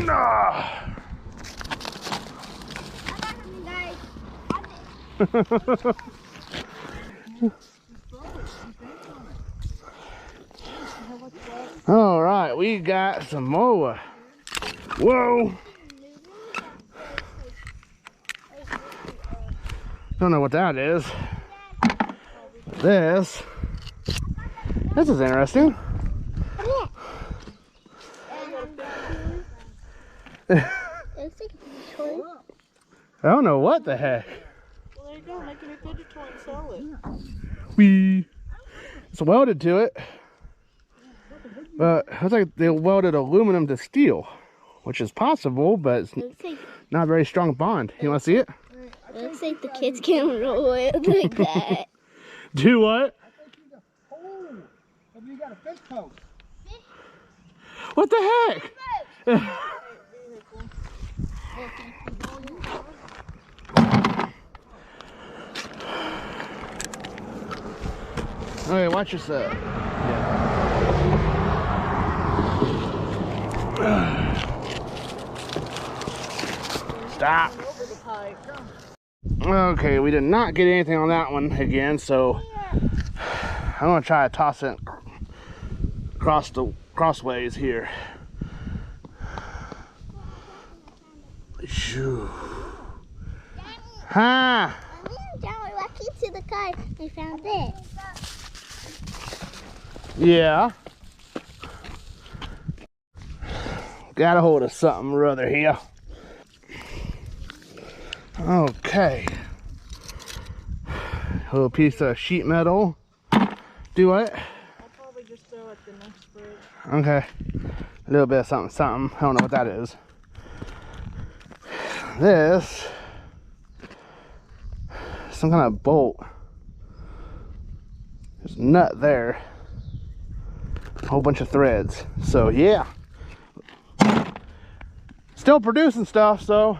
Ah. All right, we got some more. Whoa. Don't know what that is. This is interesting. I don't know what the heck. Well, there you go, making a fidget toy and sell it. It's welded to it, but it looks like they welded aluminum to steel, which is possible, but it's not a very strong bond. You want to see it? It looks like the kids can roll it like that. Do what? You got a fish post. What the heck? Okay, watch yourself. Stop. Okay, we did not get anything on that one again, so I'm gonna try to toss it crossways here. Shoo. Ha! John, we're walking to the car. We found it. Yeah. Got a hold of something or other here. Okay. A little piece of sheet metal. Do what? I'll probably just throw it the next bridge. Okay. A little bit of something. I don't know what that is. This. Some kind of bolt. There's a nut there. A whole bunch of threads. So yeah. Still producing stuff, so